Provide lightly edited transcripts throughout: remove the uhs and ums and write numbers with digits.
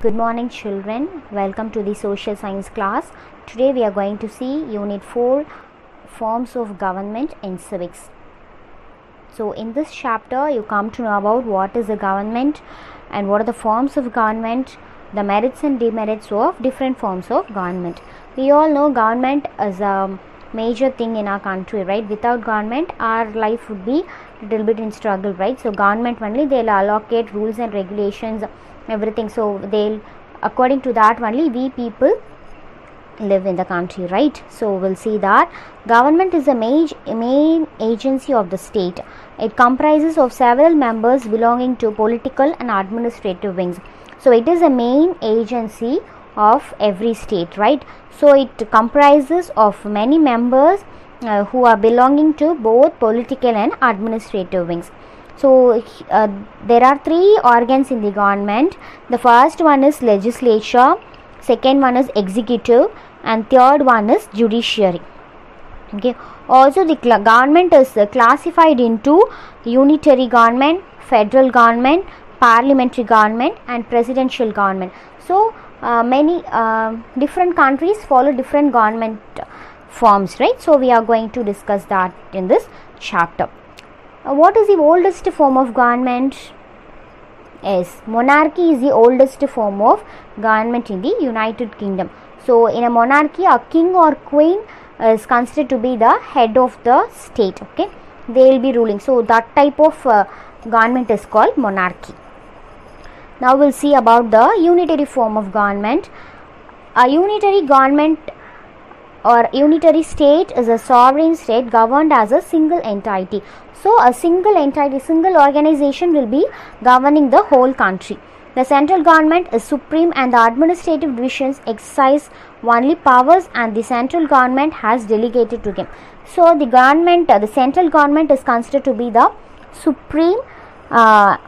Good morning children, welcome to the social science class. Today we are going to see unit 4 forms of government in civics. So in this chapter you come to know about what is the government and what are the forms of government, the merits and demerits of different forms of government. We all know government is a major thing in our country, right? Without government our life would be a little bit in struggle, right? So government only they'll allocate rules and regulations, everything, so they'll according to that only we people live in the country, right? So we'll see that government is a main agency of the state. It comprises of several members belonging to political and administrative wings. So it is a main agency of every state, right? So it comprises of many members who are belonging to both political and administrative wings. So there are three organs in the government. The first one is legislature, second one is executive, and third one is judiciary. Okay. Also the government is classified into unitary government, federal government, parliamentary government and presidential government. So many different countries follow different government forms, right? So we are going to discuss that in this chapter. What is the oldest form of government? Yes, monarchy is the oldest form of government in the United Kingdom. So in a monarchy, a king or queen is considered to be the head of the state. Okay, they will be ruling. So that type of government is called monarchy. Now we'll see about the unitary form of government. A unitary government or unitary state is a sovereign state governed as a single entity. So a single entity, single organization will be governing the whole country. The central government is supreme and the administrative divisions exercise only powers and the central government has delegated to them. So the government, the central government is considered to be the supreme power.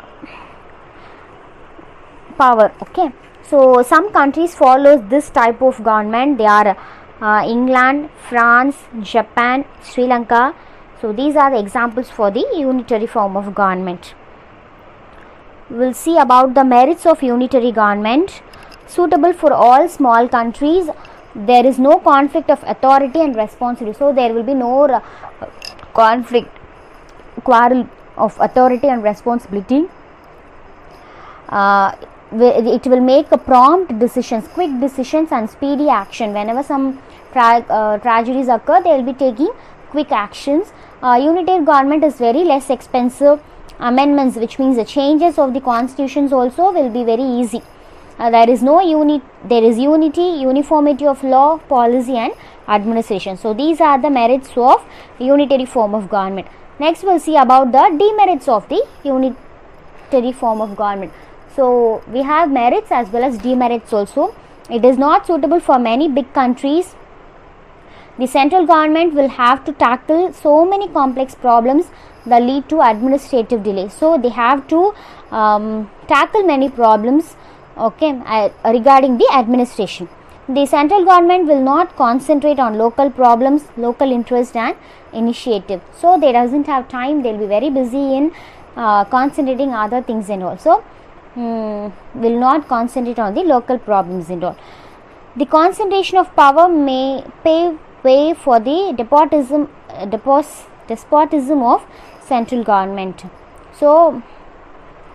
Okay. So some countries follow this type of government. They are England, France, Japan, Sri Lanka. So these are the examples for the unitary form of government. We'll see about the merits of unitary government. Suitable for all small countries. There is no conflict of authority and responsibility. So there will be no quarrel of authority and responsibility. It will make a prompt decisions, quick decisions and speedy action. Whenever some tragedies occur, they will be taking quick actions. Unitary government is very less expensive. Amendments, which means the changes of the constitutions also will be very easy. There is unity, uniformity of law, policy and administration. So these are the merits of unitary form of government. Next we'll see about the demerits of the unitary form of government. So we have merits as well as demerits also. It is not suitable for many big countries. The central government will have to tackle so many complex problems that lead to administrative delay. So they have to tackle many problems, okay, regarding the administration. The central government will not concentrate on local problems, local interest and initiative. So they doesn't have time. They will be very busy in concentrating other things and also will not concentrate on the local problems and all. The concentration of power may pave way for the despotism of central government. So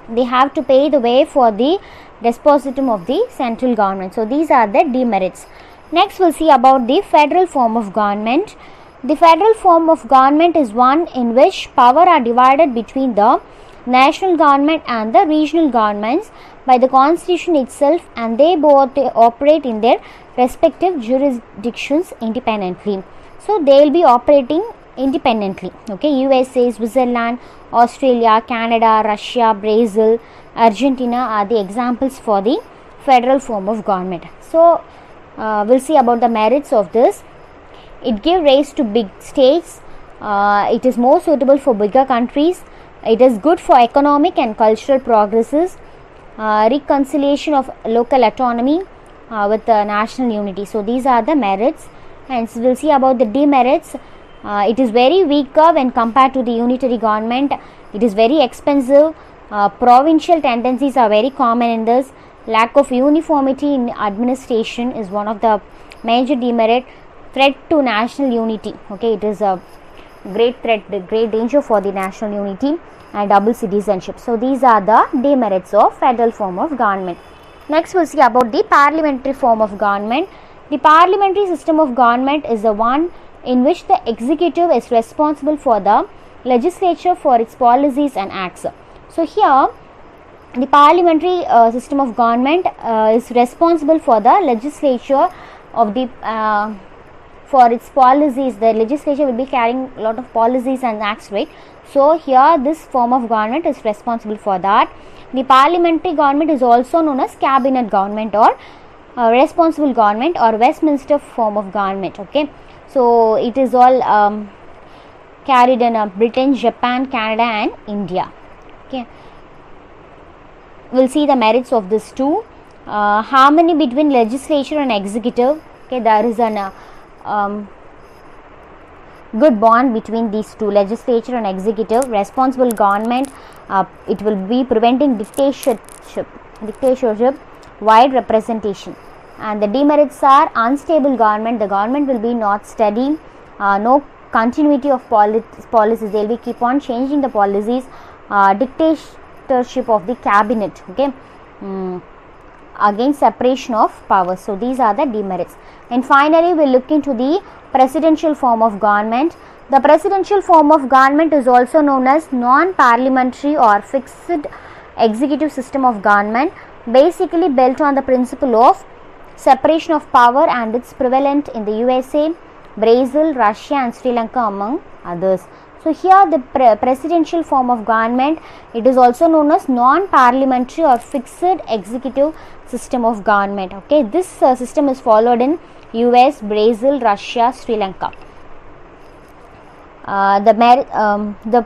they have to pay the way for the despotism of the central government. So these are the demerits. Next we'll see about the federal form of government. The federal form of government is one in which power are divided between the national government and the regional governments by the constitution itself, and they both operate in their respective jurisdictions independently. So they will be operating independently. Okay, USA, Switzerland, Australia, Canada, Russia, Brazil, Argentina are the examples for the federal form of government. So we'll see about the merits of this. It gives rise to big states. It is more suitable for bigger countries. It is good for economic and cultural progresses. Reconciliation of local autonomy with national unity. So these are the merits, and so we'll see about the demerits. It is very weaker when compared to the unitary government. It is very expensive. Provincial tendencies are very common in this. Lack of uniformity in administration is one of the major demerit, threat to national unity. Okay, it is a great threat, great danger for the national unity, and double citizenship. So these are the demerits of federal form of government. Next we'll see about the parliamentary form of government. The parliamentary system of government is the one in which the executive is responsible for the legislature for its policies and acts. So here the parliamentary system of government is responsible for the legislature of the for its policies. The legislature will be carrying a lot of policies and acts, right? So here this form of government is responsible for that. The parliamentary government is also known as cabinet government or responsible government or Westminster form of government. Okay, so it is all carried in Britain, Japan, Canada and India. Okay, we'll see the merits of this too. Harmony between legislature and executive. Okay, there is an good bond between these two, legislature and executive. Responsible government, it will be preventing dictatorship, wide representation. And the demerits are unstable government, the government will be not steady, no continuity of policies, they will be keep on changing the policies, dictatorship of the cabinet. Okay, against separation of powers. So these are the demerits. And finally we will look into the presidential form of government. The presidential form of government is also known as non-parliamentary or fixed executive system of government, basically built on the principle of separation of power, and it's prevalent in the USA, Brazil, Russia and Sri Lanka among others. So here the presidential form of government, it is also known as non-parliamentary or fixed executive system of government. Okay, this system is followed in US, Brazil, Russia, Sri Lanka. The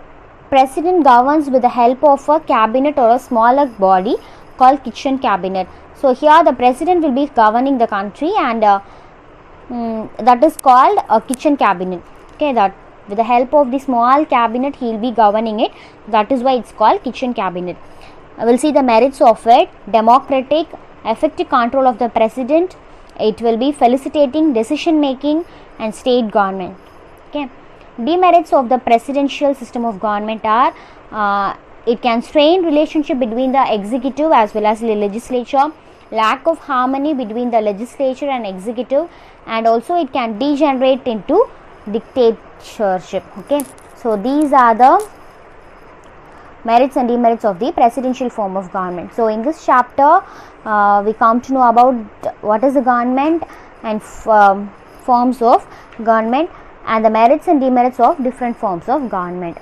president governs with the help of a cabinet or a smaller body called kitchen cabinet. So here the president will be governing the country, and that is called a kitchen cabinet. Okay, that with the help of the small cabinet he will be governing it, that is why it's called kitchen cabinet. I will see the merits of it. Democratic, effective control of the president, it will be facilitating decision making and state government. Okay, demerits of the presidential system of government are it can strain relationship between the executive as well as the legislature, lack of harmony between the legislature and executive, and also it can degenerate into dictatorship. Okay, so these are the merits and demerits of the presidential form of government. So in this chapter we come to know about what is the government and forms of government and the merits and demerits of different forms of government.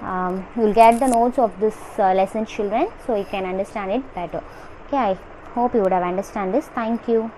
You will get the notes of this lesson, children, so you can understand it better. Okay, I hope you would have understand this. Thank you.